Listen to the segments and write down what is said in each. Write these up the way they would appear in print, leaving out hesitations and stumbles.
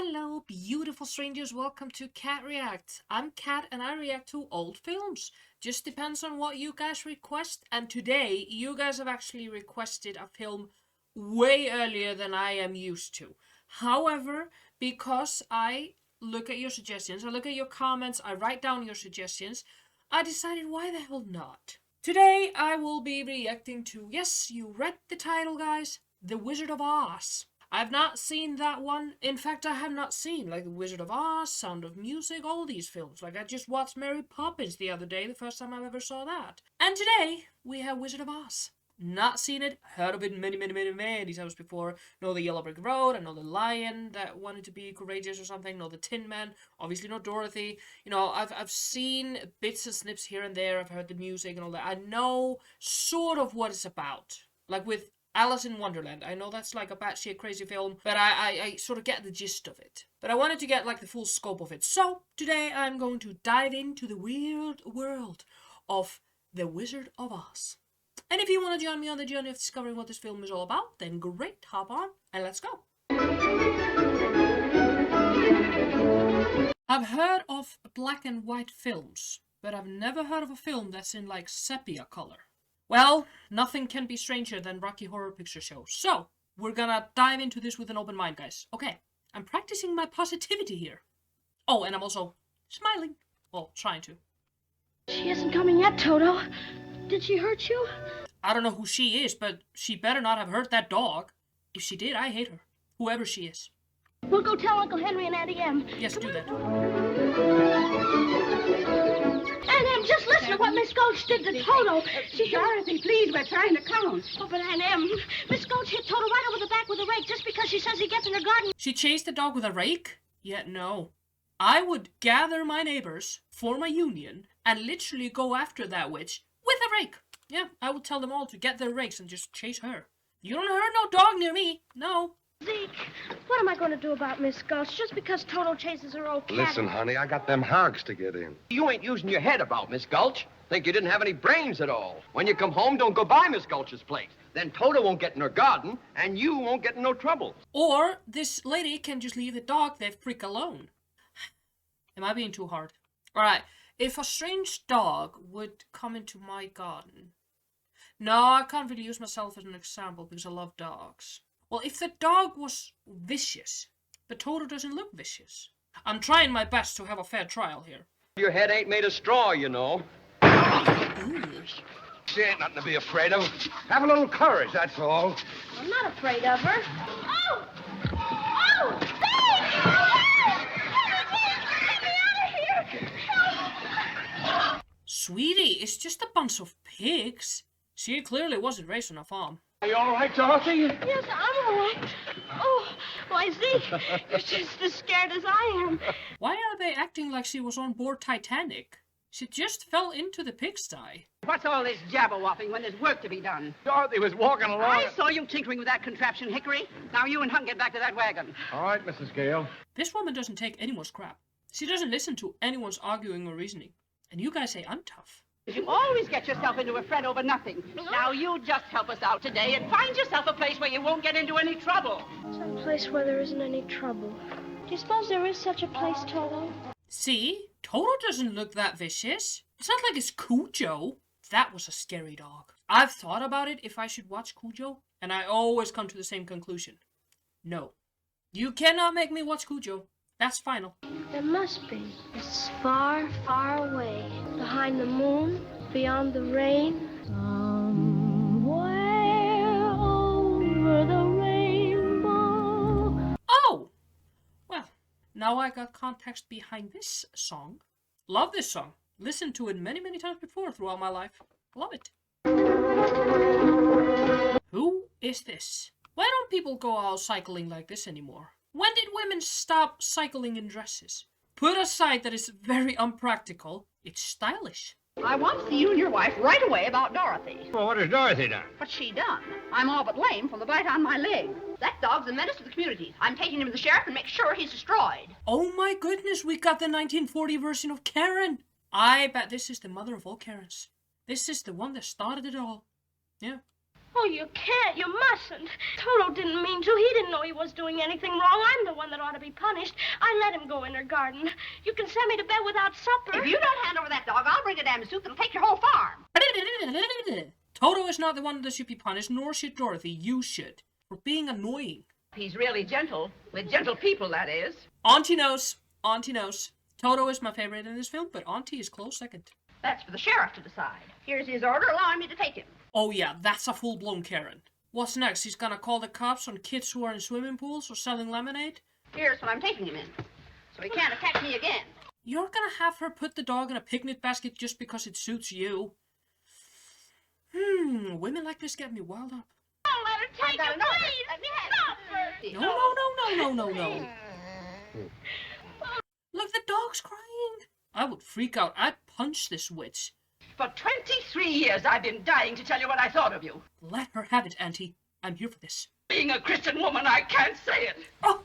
Hello, beautiful strangers. Welcome to Cat Reacts. I'm Cat and I react to old films. Just depends on what you guys request. And today, you guys have actually requested a film way earlier than I am used to. However, because I look at your suggestions, I look at your comments, I write down your suggestions, I decided why the hell not. Today, I will be reacting to, yes, you read the title, guys, The Wizard of Oz. I've not seen that one. In fact, I have not seen, like, The Wizard of Oz, Sound of Music, all these films. Like, I just watched Mary Poppins the other day, the first time I ever saw that. And today, we have Wizard of Oz. Not seen it, heard of it many times before. Know the Yellow Brick Road, I know the lion that wanted to be courageous or something, know the Tin Man, obviously know Dorothy. You know, I've seen bits and snips here and there, I've heard the music and all that. I know sort of what it's about. Like with Alice in Wonderland. I know that's like a batshit crazy film, but I sort of get the gist of it. But I wanted to get like the full scope of it. So today I'm going to dive into the weird world of The Wizard of Oz. And if you want to join me on the journey of discovering what this film is all about, then great, hop on and let's go. I've heard of black and white films, but I've never heard of a film that's in like sepia color. Well, nothing can be stranger than Rocky Horror Picture Show. So, we're gonna dive into this with an open mind, guys. Okay, I'm practicing my positivity here. Oh, and I'm also smiling. Well, trying to. She isn't coming yet, Toto. Did she hurt you? I don't know who she is, but she better not have hurt that dog. If she did, I hate her. Whoever she is. We'll go tell Uncle Henry and Auntie Em. Yes, do that. Aunt Em, just listen to what Miss Gulch did to Toto. Dorothy, please, we're trying to count. Oh, but Aunt Em, Miss Gulch hit Toto right over the back with a rake just because she says he gets in her garden. She chased the dog with a rake? Yet no. I would gather my neighbors, form a union, and literally go after that witch with a rake. Yeah, I would tell them all to get their rakes and just chase her. You don't hurt no dog near me. No. Zeke, what am I going to do about Miss Gulch just because Toto chases her old cat? Listen, honey, I got them hogs to get in. You ain't using your head about Miss Gulch. Think you didn't have any brains at all. When you come home, don't go by Miss Gulch's place. Then Toto won't get in her garden, and you won't get in no trouble. Or this lady can just leave the dog there freak alone. Am I being too hard? Alright, if a strange dog would come into my garden... No, I can't really use myself as an example because I love dogs. Well, if the dog was vicious, but Toto doesn't look vicious. I'm trying my best to have a fair trial here. Your head ain't made of straw, you know. Ooh. She ain't nothing to be afraid of. Have a little courage, that's all. I'm not afraid of her. Oh! Oh! Zeke! Get me out of here! Help! Sweetie, it's just a bunch of pigs. She clearly wasn't raised on a farm. Are you all right, Dorothy? Yes, I'm all right. Oh, why, Zeke, you're just as scared as I am. Why are they acting like she was on board Titanic? She just fell into the pigsty. What's all this jabber-woffing when there's work to be done? Dorothy was walking along. I saw you tinkering with that contraption, Hickory. Now you and Hunk get back to that wagon. All right, Mrs. Gale. This woman doesn't take anyone's crap. She doesn't listen to anyone's arguing or reasoning. And you guys say I'm tough. You always get yourself into a fret over nothing. Now you just help us out today and find yourself a place where you won't get into any trouble. Some place where there isn't any trouble. Do you suppose there is such a place, Toto? See? Toto doesn't look that vicious. It's not like it's Cujo. That was a scary dog. I've thought about it if I should watch Cujo, and I always come to the same conclusion. No. You cannot make me watch Cujo. That's final. There must be. It's far, far away. Behind the moon, beyond the rain. Somewhere over the rainbow. Oh! Well, now I got context behind this song. Love this song. Listened to it many times before throughout my life. Love it. Who is this? Why don't people go out cycling like this anymore? When did women stop cycling in dresses? Put aside that it's very unpractical, it's stylish. I want to see you and your wife right away about Dorothy. Well, what has Dorothy done? What's she done? I'm all but lame from the bite on my leg. That dog's a menace to the community. I'm taking him to the sheriff and make sure he's destroyed. Oh my goodness, we got the 1940 version of Karen. I bet this is the mother of all Karens. This is the one that started it all. Yeah. Oh, you can't. You mustn't. Toto didn't mean to. He didn't know he was doing anything wrong. I'm the one that ought to be punished. I let him go in her garden. You can send me to bed without supper. If you don't hand over that dog, I'll bring a damn suit that'll take your whole farm. Toto is not the one that should be punished, nor should Dorothy. You should. For being annoying. He's really gentle. With gentle people, that is. Auntie knows. Auntie knows. Toto is my favorite in this film, but Auntie is close second. That's for the sheriff to decide. Here's his order allowing me to take him. Oh yeah, that's a full-blown Karen. What's next? He's gonna call the cops on kids who are in swimming pools or selling lemonade? Here's what I'm taking him in, so he can't attack me again. You're gonna have her put the dog in a picnic basket just because it suits you? Women like this get me wild up. Don't let her take him, please. Let me have it. No. Look, the dog's crying. I would freak out. I'd punch this witch. For 23 years, I've been dying to tell you what I thought of you. Let her have it, Auntie. I'm here for this. Being a Christian woman, I can't say it. Oh,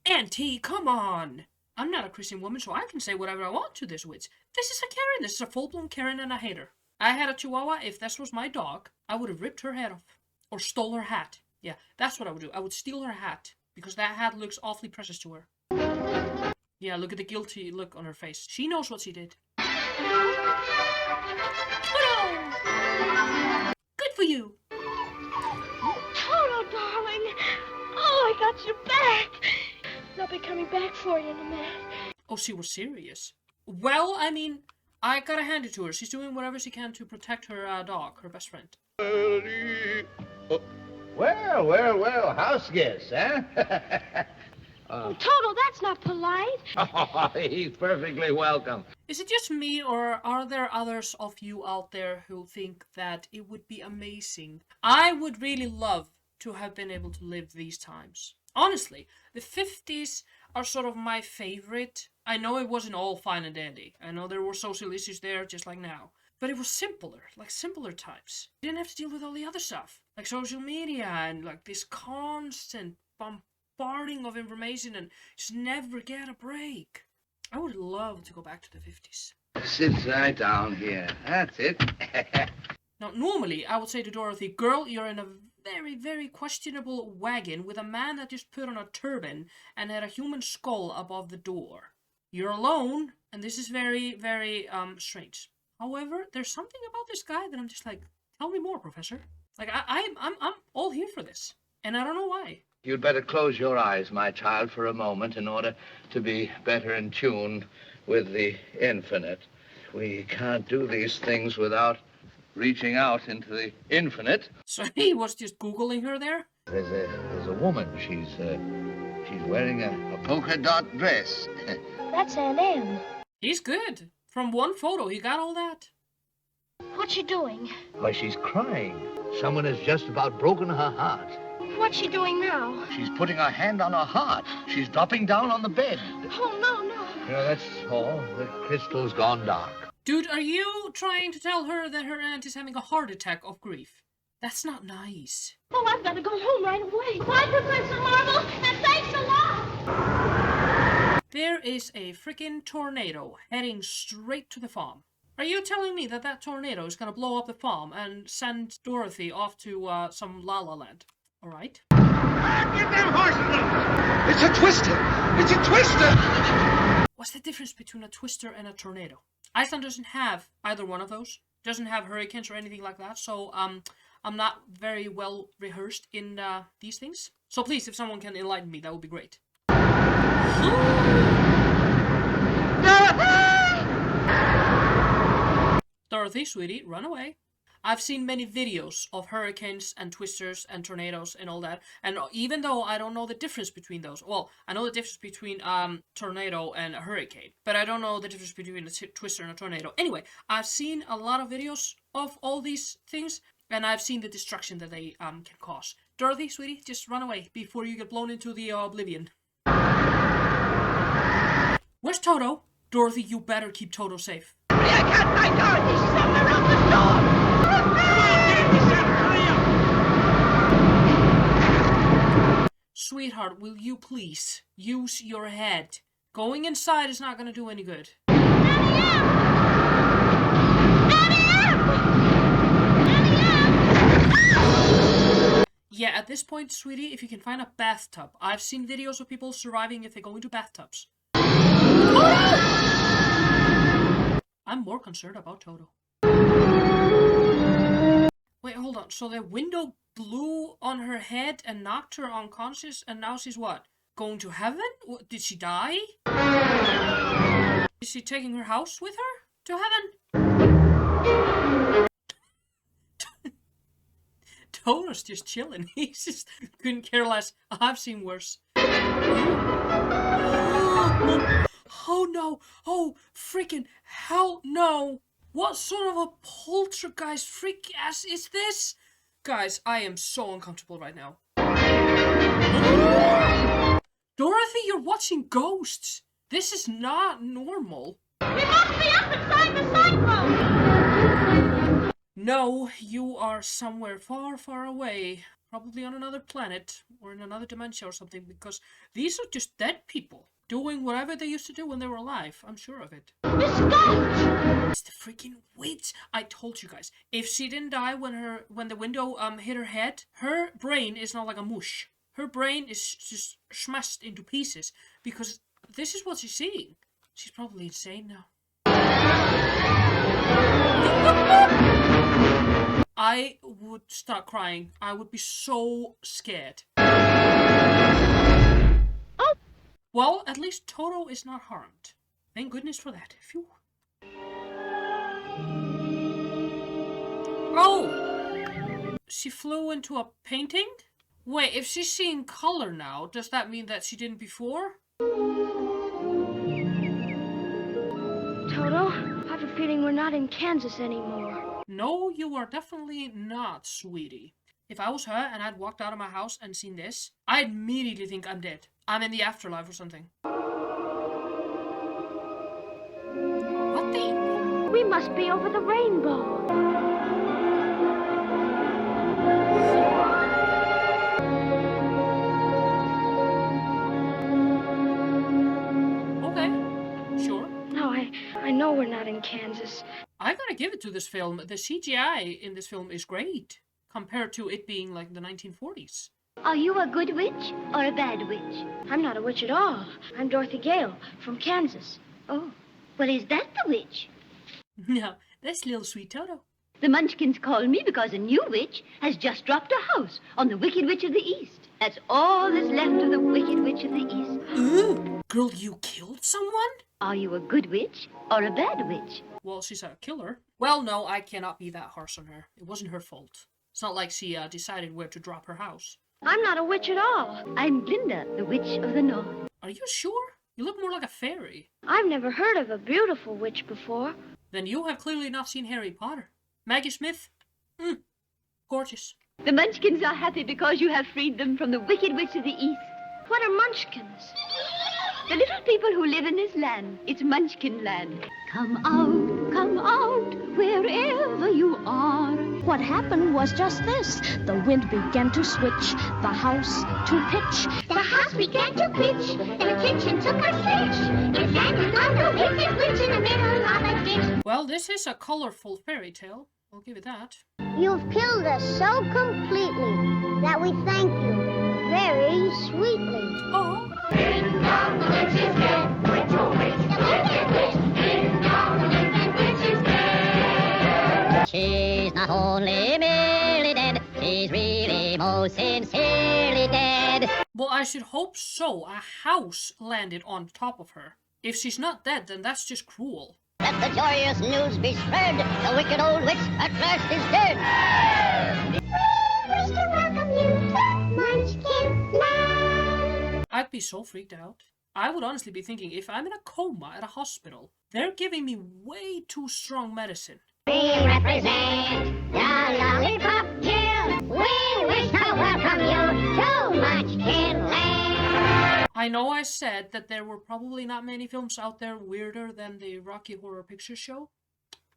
Auntie, come on. I'm not a Christian woman, so I can say whatever I want to this witch. This is a Karen. This is a full-blown Karen, and I hate her. I had a Chihuahua. If this was my dog, I would have ripped her head off. Or stole her hat. Yeah, that's what I would do. I would steal her hat. Because that hat looks awfully precious to her. Yeah, look at the guilty look on her face. She knows what she did. Good for you. Toto, darling. Oh, I got you back. I'll be coming back for you in a minute. Oh, she was serious. Well, I mean, I gotta hand it to her. She's doing whatever she can to protect her dog, her best friend. Well, house guest, huh? Oh, Toto, that's not polite. Oh, he's perfectly welcome. Is it just me, or are there others of you out there who think that it would be amazing? I would really love to have been able to live these times. Honestly, the 50s are sort of my favorite. I know it wasn't all fine and dandy. I know there were social issues there, just like now. But it was simpler, like simpler times. You didn't have to deal with all the other stuff, like social media and like this constant bombarding of information and just never get a break. I would love to go back to the 50s. Sit right down here. That's it. Now, normally, I would say to Dorothy, girl, you're in a very, very questionable wagon with a man that just put on a turban and had a human skull above the door. You're alone, and this is very, very, strange. However, there's something about this guy that I'm just like, tell me more, Professor. Like, I'm all here for this, and I don't know why. You'd better close your eyes, my child, for a moment in order to be better in tune with the infinite. We can't do these things without reaching out into the infinite. So he was just Googling her there? There's a woman. She's wearing a polka dot dress. That's Aunt Em. He's good. From one photo, he got all that. What's she doing? Why, she's crying. Someone has just about broken her heart. What's she doing now? She's putting her hand on her heart. She's dropping down on the bed. Oh, no. No, that's all. The crystal's gone dark. Dude, are you trying to tell her that her aunt is having a heart attack of grief? That's not nice. Oh, I've got to go home right away. Bye, Professor Marvel, and thanks a lot. There is a freaking tornado heading straight to the farm. Are you telling me that that tornado is going to blow up the farm and send Dorothy off to some LaLa land? All right. Get them horses up! It's a twister! It's a twister! What's the difference between a twister and a tornado? Iceland doesn't have either one of those. Doesn't have hurricanes or anything like that. So I'm not very well rehearsed in these things. So please, if someone can enlighten me, that would be great. Dorothy, sweetie, run away. I've seen many videos of hurricanes and twisters and tornadoes and all that. And even though I don't know the difference between those, well, I know the difference between tornado and a hurricane, but I don't know the difference between a twister and a tornado. Anyway, I've seen a lot of videos of all these things, and I've seen the destruction that they can cause. Dorothy, sweetie, just run away before you get blown into the oblivion. Where's Toto? Dorothy, you better keep Toto safe. I can't find Dorothy. She's somewhere around the store. Sweetheart, will you please use your head? Going inside is not going to do any good. Yeah, at this point, sweetie, if you can find a bathtub. I've seen videos of people surviving if they go into bathtubs. I'm more concerned about Toto. Wait, hold on. So the window blew on her head and knocked her unconscious, and now she's what? Going to heaven? Did she die? Is she taking her house with her to heaven? Toto's just chilling. He just couldn't care less. I've seen worse. Oh no! Oh, freaking hell no! What sort of a poltergeist freak ass is this? Guys, I am so uncomfortable right now. Dorothy, you're watching ghosts. This is not normal. We must be up inside the cyclone! No, you are somewhere far, far away. Probably on another planet or in another dimension or something, because these are just dead people doing whatever they used to do when they were alive. I'm sure of it. Miss Gulch! It's the freaking witch. I told you guys. If she didn't die when the window hit her head, her brain is not like a mush. Her brain is just smashed into pieces because this is what she's seeing. She's probably insane now. I would start crying. I would be so scared. Oh! Well, at least Toto is not harmed. Thank goodness for that. Phew. Oh! She flew into a painting? Wait, if she's seeing color now, does that mean that she didn't before? Toto, I have a feeling we're not in Kansas anymore. No, you are definitely not, sweetie. If I was her and I'd walked out of my house and seen this, I'd immediately think I'm dead. I'm in the afterlife or something. What the? We must be over the rainbow. Okay, sure. No, I know we're not in Kansas. I gotta give it to this film. The CGI in this film is great compared to it being like the 1940s. Are you a good witch or a bad witch? I'm not a witch at all. I'm Dorothy Gale from Kansas. Oh, well, is that the witch? No, that's little sweet Toto. The Munchkins call me because a new witch has just dropped a house on the Wicked Witch of the East. That's all that's left of the Wicked Witch of the East. Ooh, girl, you killed someone? Are you a good witch or a bad witch? Well, she's a killer. Well, no, I cannot be that harsh on her. It wasn't her fault. It's not like she decided where to drop her house. I'm not a witch at all. I'm Glinda, the Witch of the North. Are you sure? You look more like a fairy. I've never heard of a beautiful witch before. Then you have clearly not seen Harry Potter. Maggie Smith? Gorgeous. The Munchkins are happy because you have freed them from the Wicked Witch of the East. What are Munchkins? The little people who live in this land. It's Munchkinland. Come out, wherever you are. What happened was just this. The wind began to switch, the house to pitch. The house began to pitch, and the kitchen took a switch. It landed on the Wicked Witch in the middle of a ditch. Well, this is a colorful fairy tale. I'll give it that. You've killed us so completely that we thank you very sweetly. Oh. Ding dong, the witch is dead. Witch, oh witch, the wicked witch. Ding dong, the wicked witch is dead. She's not only merely dead, she's really most sincerely dead. Well, I should hope so. A house landed on top of her. If she's not dead, then that's just cruel. Let the joyous news be spread. The wicked old witch at last is dead. We wish to welcome you to Munchkinland. I'd be so freaked out. I would honestly be thinking, if I'm in a coma at a hospital, they're giving me way too strong medicine. We represent the Lollipop Guild. We wish to welcome you to Munchkinland. I know I said that there were probably not many films out there weirder than the Rocky Horror Picture Show.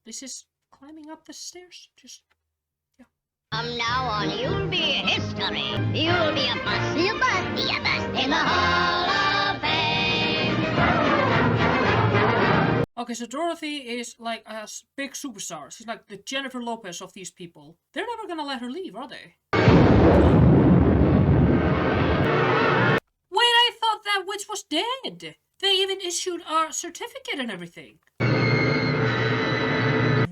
This is climbing up the stairs. Just, yeah. From now on, you'll be history. You'll be a bust. You must be a bust in the Hall of Fame. Okay, so Dorothy is like a big superstar. She's like the Jennifer Lopez of these people. They're never gonna let her leave, are they? Wait, I thought that witch was dead. They even issued a certificate and everything.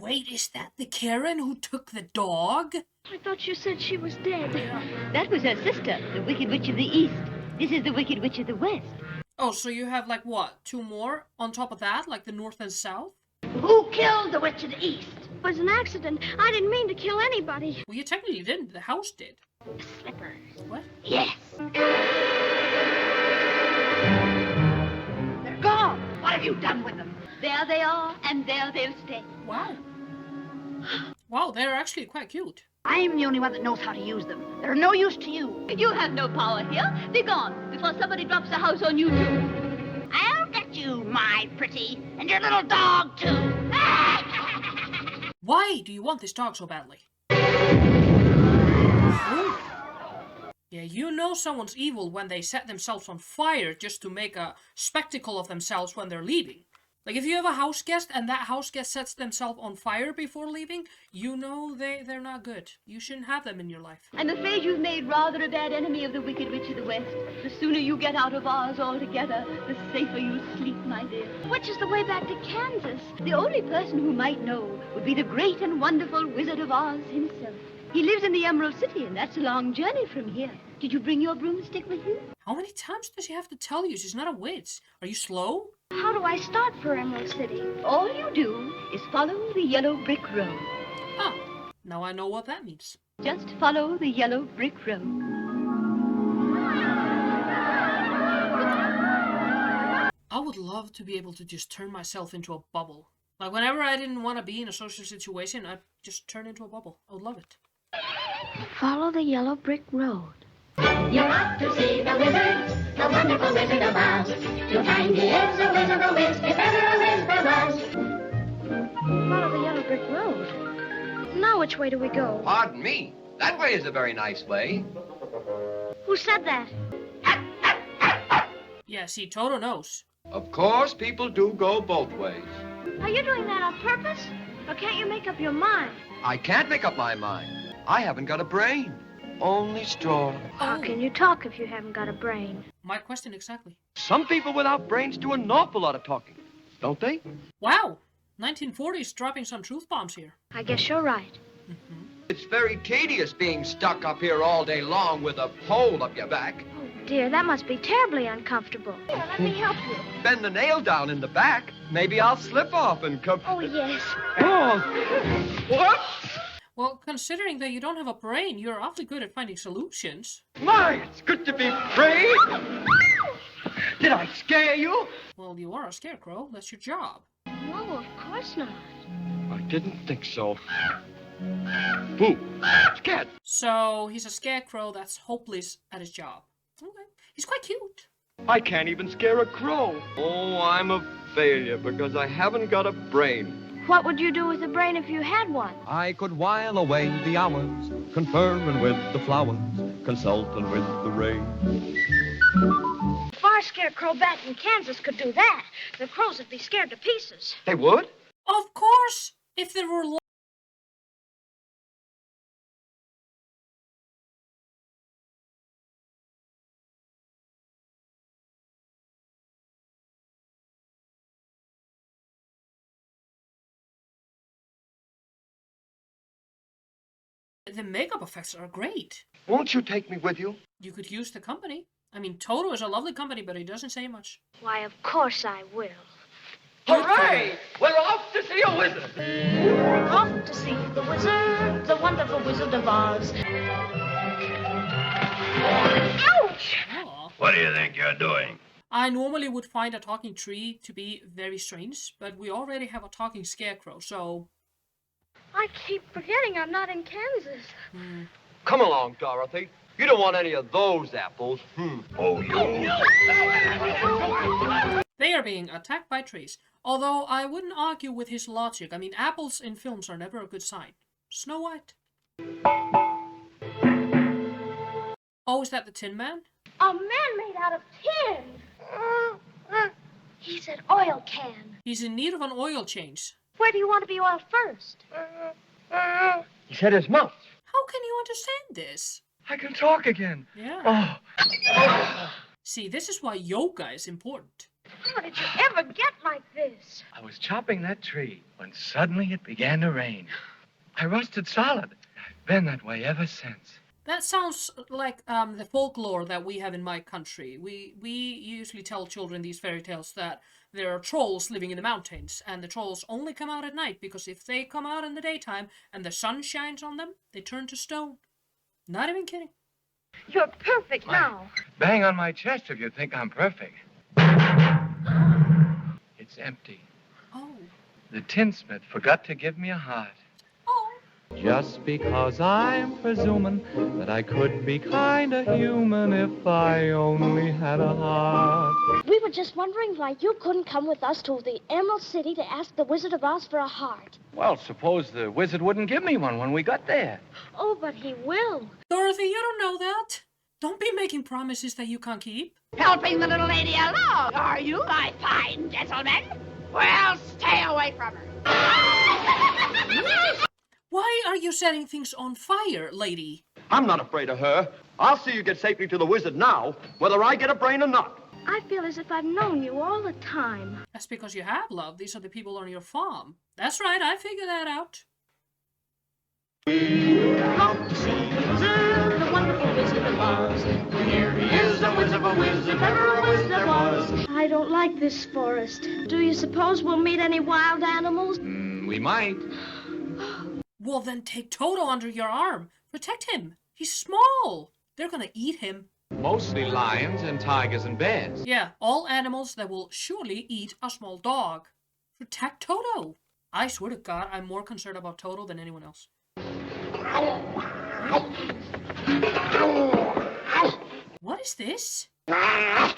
Wait, is that the Karen who took the dog? I thought you said she was dead. That was her sister, the Wicked Witch of the East. This is the Wicked Witch of the West. Oh, so you have like what? 2 more on top of that? Like the North and South? Who killed the Witch of the East? It was an accident. I didn't mean to kill anybody. Well, you technically didn't. The house did. The slippers. What? Yes. They're gone. What have you done with them? There they are, and there they'll stay. Wow. Wow, they're actually quite cute. I'm the only one that knows how to use them. They're no use to you. You have no power here. Be gone before somebody drops a house on you, too. I'll get you, my pretty, and your little dog, too. Why do you want this dog so badly? Ooh. Yeah, you know someone's evil when they set themselves on fire just to make a spectacle of themselves when they're leaving. Like, if you have a house guest and that house guest sets themselves on fire before leaving, you know they're not good. You shouldn't have them in your life. I'm afraid you've made rather a bad enemy of the Wicked Witch of the West. The sooner you get out of Oz altogether, the safer you'll sleep, my dear. Which is the way back to Kansas? The only person who might know would be the great and wonderful Wizard of Oz himself. He lives in the Emerald City, and that's a long journey from here. Did you bring your broomstick with you? How many times does he have to tell you she's not a witch? Are you slow? How do I start for Emerald City? All you do is follow the yellow brick road. Oh, now I know what that means. Just follow the yellow brick road. I would love to be able to just turn myself into a bubble. Like, whenever I didn't want to be in a social situation, I'd just turn into a bubble. I would love it. Follow the yellow brick road. You're off to see the wizard, the wonderful Wizard of Oz. You'll find he is a wizard of whiz, if ever a whiz there was. Follow the yellow brick road. Now which way do we go? Pardon me. That way is a very nice way. Who said that? Yeah, see, Toto knows. Of course, people do go both ways. Are you doing that on purpose? Or can't you make up your mind? I can't make up my mind. I haven't got a brain. Only straw. How can you talk if you haven't got a brain? My question exactly. Some people without brains do an awful lot of talking, don't they? Wow, 1940s dropping some truth bombs here. I guess you're right. Mm-hmm. It's very tedious being stuck up here all day long with a pole up your back. Oh, dear, that must be terribly uncomfortable. Here, let me help you. Bend the nail down in the back. Maybe I'll slip off and come... Oh, yes. Oh! What? Well, considering that you don't have a brain, you're awfully good at finding solutions. My, it's good to be free! Did I scare you? Well, you are a scarecrow. That's your job. No, of course not. I didn't think so. Boo! Scared. So, he's a scarecrow that's hopeless at his job. Okay. He's quite cute. I can't even scare a crow. Oh, I'm a failure because I haven't got a brain. What would you do with a brain if you had one? I could while away the hours, conferring with the flowers, consulting with the rain. If our scarecrow back in Kansas could do that, the crows would be scared to pieces. They would? Of course! If there were the makeup effects are great. Won't you take me with you? You could use the company. I mean, Toto is a lovely company, but he doesn't say much. Why, of course I will. Hooray! We're off to see a wizard! We're off to see the wizard, the wonderful Wizard of Oz. Ouch! Oh. What do you think you're doing? I normally would find a talking tree to be very strange, but we already have a talking scarecrow, so... I keep forgetting I'm not in Kansas. Come along, Dorothy. You don't want any of those apples. Oh, you... They are being attacked by trees. Although I wouldn't argue with his logic. I mean, apples in films are never a good sign. Snow White. Oh, is that the Tin Man? A man made out of tin. He's an oil can. He's in need of an oil change. Where do you want to be oiled first? He said his mouth. How can you understand this? I can talk again. Yeah. Oh. See, this is why yoga is important. How did you ever get like this? I was chopping that tree when suddenly it began to rain. I rusted solid. I've been that way ever since. That sounds like the folklore that we have in my country. We usually tell children these fairy tales that there are trolls living in the mountains, and the trolls only come out at night, because if they come out in the daytime and the sun shines on them, they turn to stone. Not even kidding. You're perfect now. Bang on my chest if you think I'm perfect. It's empty. Oh. The tinsmith forgot to give me a heart. Just because I'm presuming that I could be kinda human if I only had a heart. We were just wondering why you couldn't come with us to the Emerald City to ask the Wizard of Oz for a heart. Well, suppose the wizard wouldn't give me one when we got there. Oh, but he will. Dorothy, you don't know that. Don't be making promises that you can't keep. Helping the little lady along, are you, my fine gentleman? Well, stay away from her. Why are you setting things on fire, lady? I'm not afraid of her. I'll see you get safely to the wizard now, whether I get a brain or not. I feel as if I've known you all the time. That's because you have, love. These are the people on your farm. That's right, I figured that out. Come to see the wizard, the wonderful Wizard of Oz. Here he is, the wizard of a wizard, if ever a wizard was. I don't like this forest. Do you suppose we'll meet any wild animals? We might. Well, then take Toto under your arm. Protect him. He's small. They're gonna eat him. Mostly lions and tigers and bears. Yeah, all animals that will surely eat a small dog. Protect Toto. I swear to God, I'm more concerned about Toto than anyone else. What is this? Oh,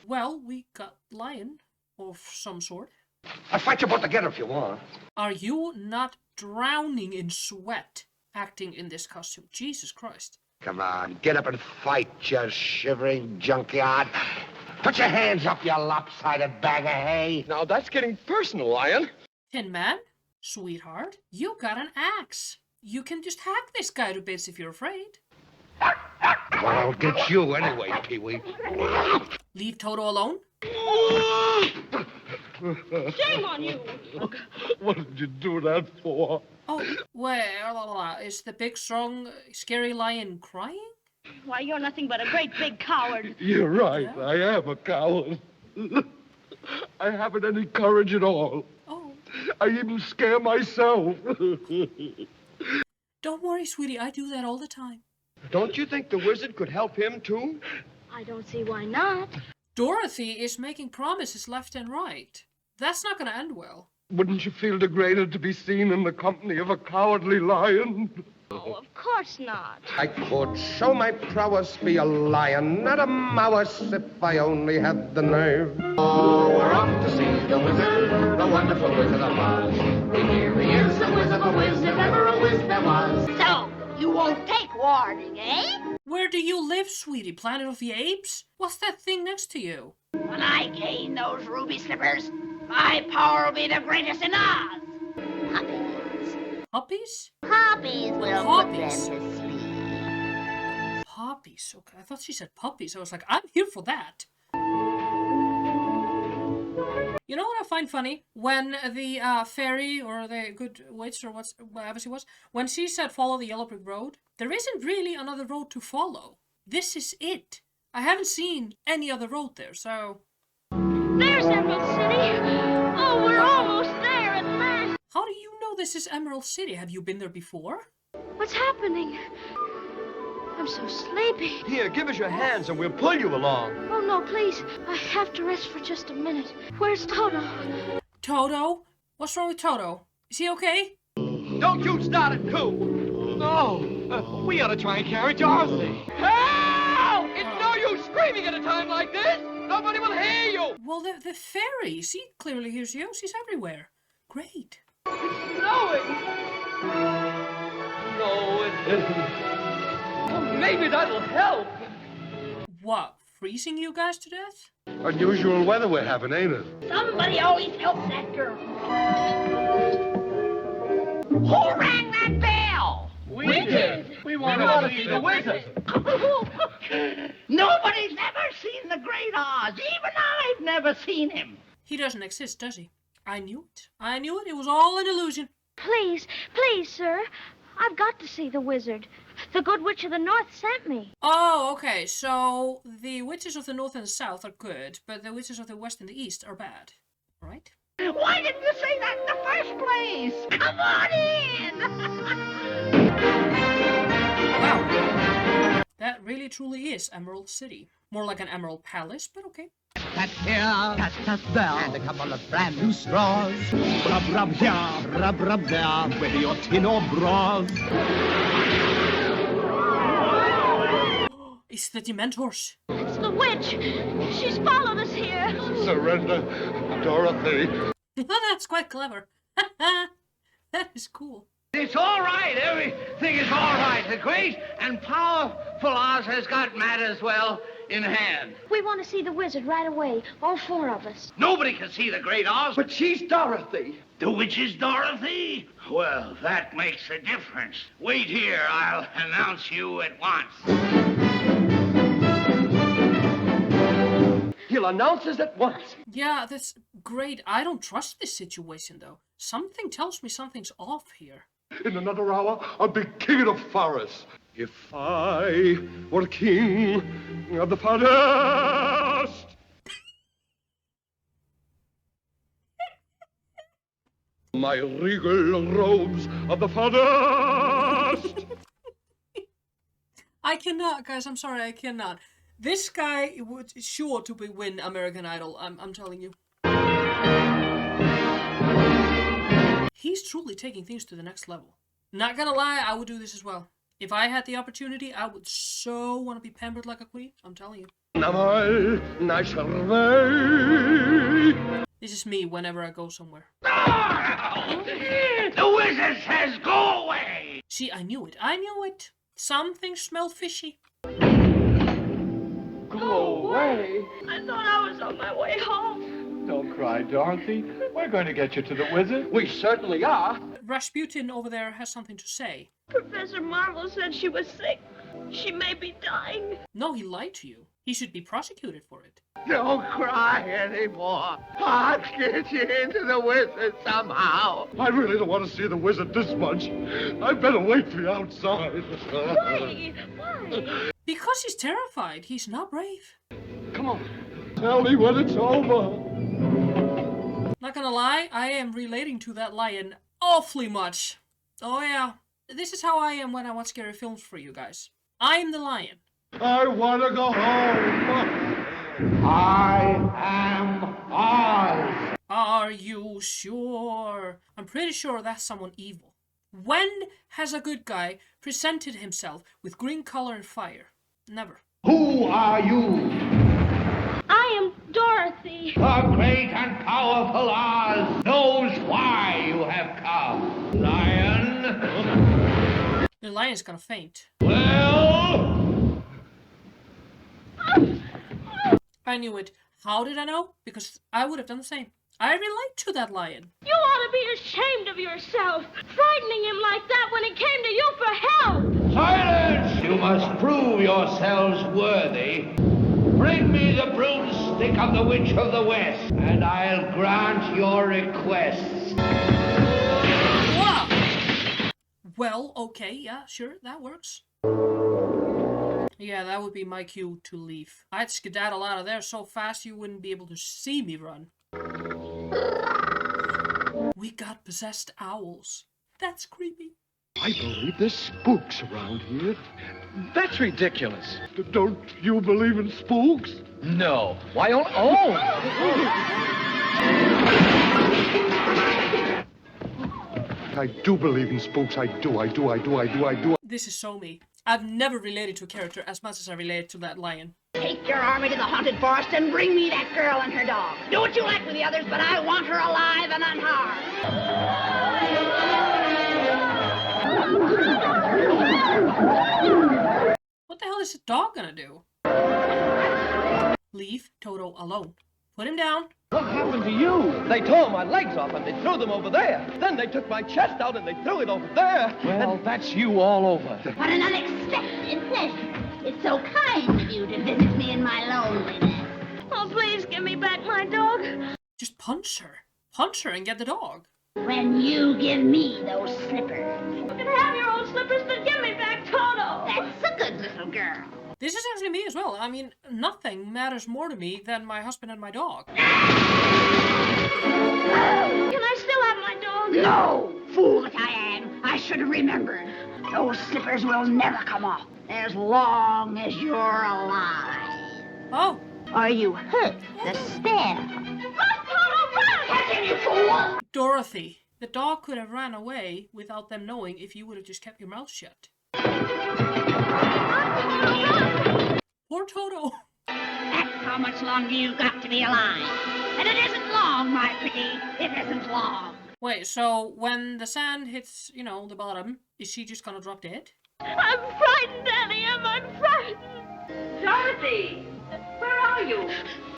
well, we got lion of some sort. I'll fight you both together if you want. Are you not drowning in sweat acting in this costume? Jesus Christ. Come on, get up and fight, you shivering junkyard. Put your hands up, you lopsided bag of hay. Now, that's getting personal, Lion. Tin Man, sweetheart, you got an axe. You can just hack this guy to bits if you're afraid. Well, I'll get you anyway, Pee-wee. Leave Toto alone? Shame on you! What did you do that for? Oh, well, is the big, strong, scary lion crying? Why, you're nothing but a great big coward. You're right, yeah? I am a coward. I haven't any courage at all. Oh. I even scare myself. Don't worry, sweetie, I do that all the time. Don't you think the wizard could help him, too? I don't see why not. Dorothy is making promises left and right. That's not going to end well. Wouldn't you feel degraded to be seen in the company of a cowardly lion? Oh, of course not. I could show my prowess, be a lion, not a mouse, if I only had the nerve. Oh, we're off to see the wizard, the wonderful Wizard of Oz. Here he is, the Wizard of a Wiz, if ever a Wiz there was. So, you won't take warning, eh? Where do you live, sweetie? Planet of the Apes? What's that thing next to you? When I gain those ruby slippers, my power will be the greatest in Oz. Puppies? Puppies will Puppies. put them to sleep. Puppies? Okay, I thought she said puppies. I was like, I'm here for that. You know what I find funny? When the fairy or the good witch or whatever she was, when she said follow the yellow brick road, there isn't really another road to follow. This is it. I haven't seen any other road there, so... There's Emerald City. Oh, we're almost there at last. How do you know this is Emerald City? Have you been there before? What's happening? I'm so sleepy. Here, give us your hands and we'll pull you along. Oh, no, please. I have to rest for just a minute. Where's Toto? Toto? What's wrong with Toto? Is he okay? Don't you start it, too. No, we ought to try and carry Dorothy. Help! It's no use screaming at a time like this. Nobody will hear you. Well, the fairy, she clearly hears you. She's everywhere. Great. It's snowing. No, it isn't. Well, maybe that'll help. What, freezing you guys to death? Unusual weather we're having, ain't it? Somebody always helps that girl. Who rang that bell? We did. We want to see the wizard. Nobody's ever seen the Great Oz. Even I've never seen him. He doesn't exist, does he? I knew it. I knew it. It was all an illusion. Please, please, sir. I've got to see the wizard. The Good Witch of the North sent me. Oh, okay. So the witches of the north and the south are good, but the witches of the west and the east are bad. All right? Why didn't you say that in the first place? Come on in! Wow. That really truly is Emerald City. More like an Emerald Palace, but okay. Cat here, cat there, and a couple of brand new straws. Rub, rub here, rub there, with your tin or bras. It's the Dementors. It's the witch. She's followed us here. Surrender, Dorothy. That's quite clever. That is cool. It's all right. Everything is all right. The great and powerful Oz has got matters well in hand. We want to see the wizard right away, all four of us. Nobody can see the Great Oz. But she's Dorothy. The witch is Dorothy? Well, that makes a difference. Wait here. I'll announce you at once. He'll announce us at once. Yeah, that's great. I don't trust this situation, though. Something tells me something's off here. In another hour, I'll be king of the forest. If I were king of the forest. My regal robes of the forest. I cannot, guys. I'm sorry, I cannot. This guy would sure to win American Idol. I'm telling you. He's truly taking things to the next level. Not gonna lie, I would do this as well. If I had the opportunity, I would so want to be pampered like a queen. I'm telling you. This is me whenever I go somewhere. The wizard says go away! See, I knew it. I knew it. Something smelled fishy. Go away? I thought I was on my way home. Don't cry, Dorothy. We're going to get you to the wizard. We certainly are. Rasputin over there has something to say. Professor Marvel said she was sick. She may be dying. No, he lied to you. He should be prosecuted for it. Don't cry anymore. I'll get you into the wizard somehow. I really don't want to see the wizard this much. I better wait for you outside. Why? Why? Because he's terrified. He's not brave. Come on. Tell me when it's over. Not gonna lie, I am relating to that lion awfully much. Oh yeah. This is how I am when I watch scary films for you guys. I'm the lion. I want to go home. I am Oz. Are you sure? I'm pretty sure that's someone evil. When has a good guy presented himself with green color and fire? Never. Who are you? I am Dorothy. The great and powerful Oz knows why you have come. Lion. The lion's gonna faint. Well? I knew it. How did I know? Because I would have done the same. I relate to that lion. You ought to be ashamed of yourself, frightening him like that when he came to you for help. Silence! You must prove yourselves worthy. Bring me the broomstick of the Witch of the West, and I'll grant your requests. Wow. Well, okay, yeah, sure, that works. Yeah, that would be my cue to leave. I'd skedaddle out of there so fast you wouldn't be able to see me run. We got possessed owls. That's creepy. I believe there's spooks around here. That's ridiculous. Don't you believe in spooks? No. Why only... Oh! I do believe in spooks. I do. This is so me. I've never related to a character as much as I related to that lion. Take your army to the haunted forest and bring me that girl and her dog. Do what you like with the others, but I want her alive and unharmed. What the hell is the dog gonna do? Leave Toto alone. Put him down. What happened to you? They tore my legs off and they threw them over there. Then they took my chest out and they threw it over there. Well, that's you all over. What an unexpected pleasure. It's so kind of you to visit me in my loneliness. Oh, please give me back my dog. Just punch her. Punch her and get the dog. When you give me those slippers. You can have your old slippers, but give me back Toto. That's a good little girl. This is actually me as well. I mean, nothing matters more to me than my husband and my dog. Can I still have my dog? No! Fool that I am. I should have remembered. Those slippers will never come off as long as you're alive. Oh. Or you hurt the spell. Run, Toto, run! Catch him, you fool! Dorothy, the dog could have ran away without them knowing if you would have just kept your mouth shut. Poor Toto. That's how much longer you've got to be alive. And it isn't long, my pretty. It isn't long. Wait, so when the sand hits, the bottom, is she just gonna drop dead? I'm frightened, Annie. I'm frightened. Dorothy, where are you?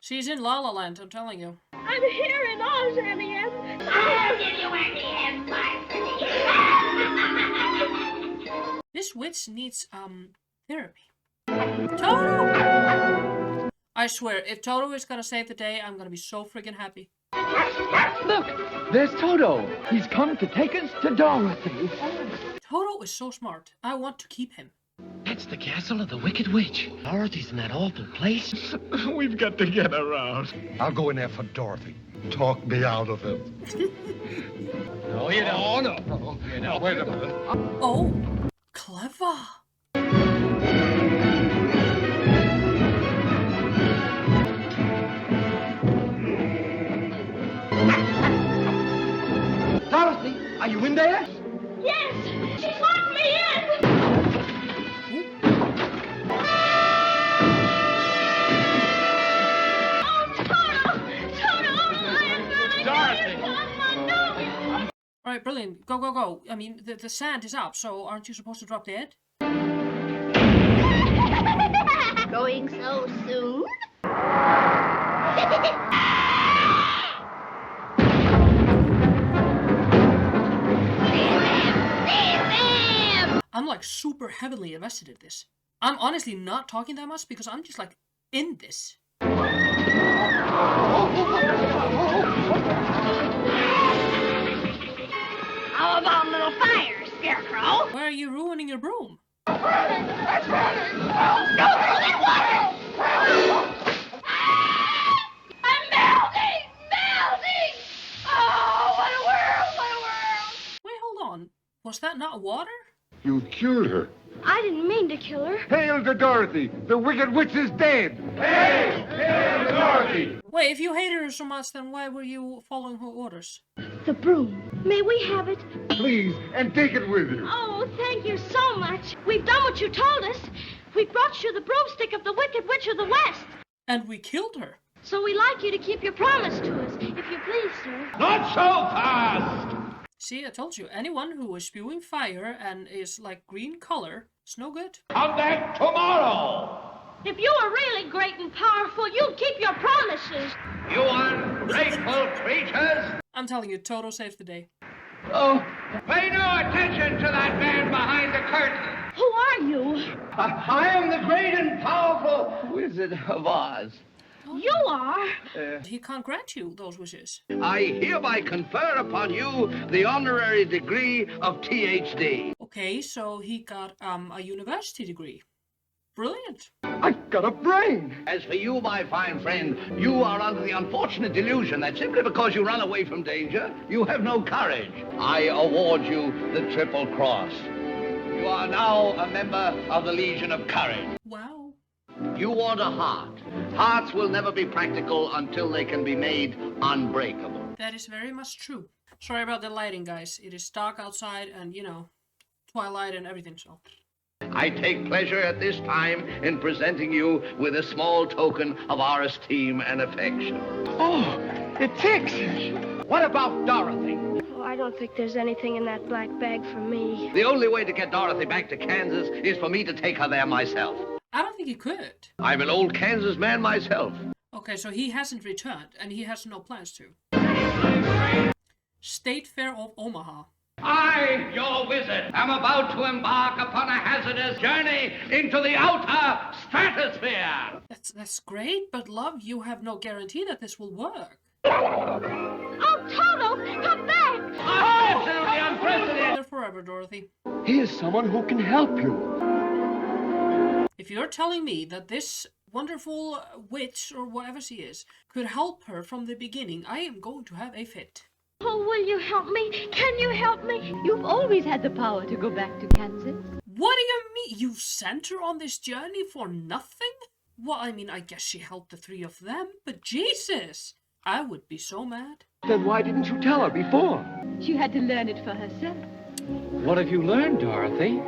She's in LaLa Land, I'm telling you. I'm here in Oz, Annie M. I'll give you Annie M, my pretty. This witch needs, therapy. Toto! I swear, if Toto is gonna save the day, I'm gonna be so friggin' happy. Look, there's Toto. He's come to take us to Dorothy. Toto is so smart. I want to keep him. That's the castle of the Wicked Witch. Dorothy's in that awful place. We've got to get her out. I'll go in there for Dorothy. Talk me out of him. No, you don't. Oh, no. Now, wait a minute. Oh, clever. Dorothy, are you in there? Yes, she's locked me in. Oh, Toto! Toto, Dorothy! All right, brilliant. Go, go, go. I mean, the sand is up, so aren't you supposed to drop dead? Going so soon? I'm like super heavily invested in this. I'm honestly not talking that much because I'm just like in this. How about a little fire, Scarecrow? Why are you ruining your broom? I'm melting! Melting! Oh, what a world! What a world! Wait, hold on. Was that not water? You killed her. I didn't mean to kill her. Hail to Dorothy! The Wicked Witch is dead! Hail! Hail to Dorothy! Wait, if you hated her so much, then why were you following her orders? The broom. May we have it? Please, and take it with you. Oh, thank you so much. We've done what you told us. We brought you the broomstick of the Wicked Witch of the West. And we killed her. So we'd like you to keep your promise to us, if you please, sir. Not so fast! See, I told you, anyone who is spewing fire and is like green color, it's no good. Come back tomorrow! If you were really great and powerful, you'd keep your promises. You ungrateful creatures! I'm telling you, Toto saves the day. Oh, pay no attention to that man behind the curtain. Who are you? I am the great and powerful Wizard of Oz. You are? He can't grant you those wishes. I hereby confer upon you the honorary degree of THD. Okay, so he got a university degree. Brilliant. I got a brain. As for you, my fine friend, you are under the unfortunate delusion that simply because you run away from danger, you have no courage. I award you the Triple Cross. You are now a member of the Legion of Courage. Wow. You want a heart. Hearts will never be practical until they can be made unbreakable. That is very much true. Sorry about the lighting, guys. It is dark outside and, twilight and everything, so... I take pleasure at this time in presenting you with a small token of our esteem and affection. Oh, it ticks. What about Dorothy? Oh, I don't think there's anything in that black bag for me. The only way to get Dorothy back to Kansas is for me to take her there myself. I don't think you could. I'm an old Kansas man myself. Okay. Okay, so he hasn't returned, and he has no plans to. State Fair of Omaha. I, your wizard, am about to embark upon a hazardous journey into the outer stratosphere. That's great, but love, you have no guarantee that this will work. Oh, Toto, come back! Absolutely unprecedented. Forever, Dorothy. Here's someone who can help you. If you're telling me that this wonderful witch, or whatever she is, could help her from the beginning, I am going to have a fit. Oh, will you help me? Can you help me? You've always had the power to go back to Kansas. What do you mean? You sent her on this journey for nothing? Well, I mean, I guess she helped the three of them, but Jesus! I would be so mad. Then why didn't you tell her before? She had to learn it for herself. What have you learned, Dorothy?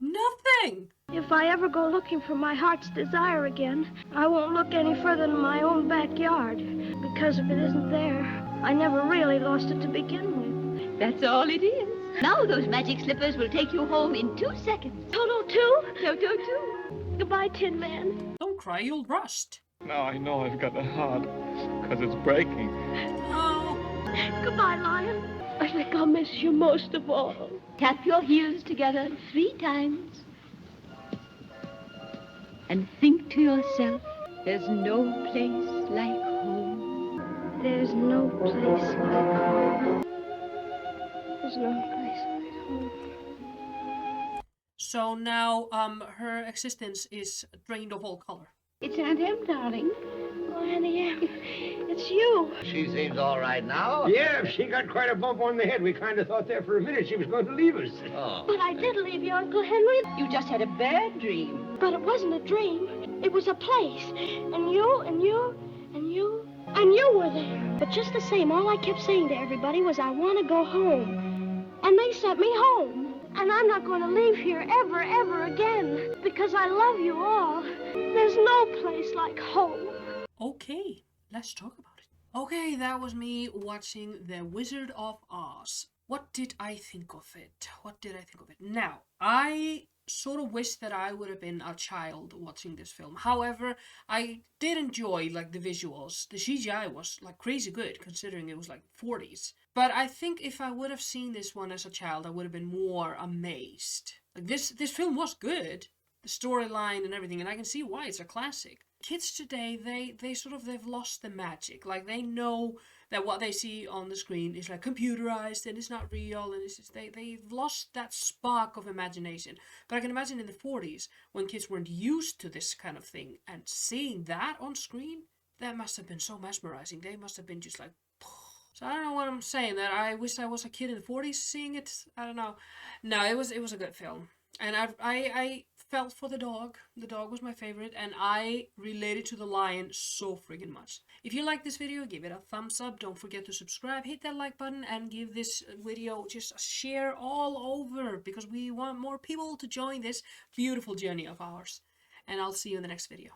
Nothing! If I ever go looking for my heart's desire again, I won't look any further than my own backyard. Because if it isn't there, I never really lost it to begin with. That's all it is. Now those magic slippers will take you home in 2 seconds. Toto, too? Toto, too. Goodbye, Tin Man. Don't cry, you'll rust. Now I know I've got a heart, because it's breaking. Oh. Goodbye, Lion. I think I'll miss you most of all. Tap your heels together 3 times. And think to yourself, there's no place like home. There's no place like home. There's no place like home. So now, her existence is drained of all color. It's Aunt Em, darling. Oh, Auntie Em, it's you. She seems all right now. Yeah, she got quite a bump on the head. We kind of thought there for a minute she was going to leave us. Oh. But I did leave you, Uncle Henry. You just had a bad dream. But it wasn't a dream. It was a place. And you, and you, and you, and you were there. But just the same, all I kept saying to everybody was, I want to go home. And they sent me home. And I'm not going to leave here ever, ever again. Because I love you all. There's no place like home. Okay, let's talk about it. Okay, that was me watching The Wizard of Oz. What did I think of it? Now, I sort of wish that I would have been a child watching this film. However, I did enjoy, like, the visuals. The CGI was, like, crazy good, considering it was, like, 40s. But I think if I would have seen this one as a child, I would have been more amazed. Like, this film was good. The storyline and everything, and I can see why it's a classic. Kids today, they've lost the magic. Like, they know that what they see on the screen is like computerized and it's not real, and it's just, they've lost that spark of imagination. But I can imagine in the 40s, when kids weren't used to this kind of thing, and seeing that on screen, that must have been so mesmerizing. They must have been just like, so I don't know what I'm saying, that I wish I was a kid in the 40s seeing it. I don't know. No, it was a good film. And I felt for the dog. The dog was my favorite, and I related to the lion so friggin' much. If you like this video, give it a thumbs up. Don't forget to subscribe, hit that like button, and give this video just a share all over, because we want more people to join this beautiful journey of ours. And I'll see you in the next video.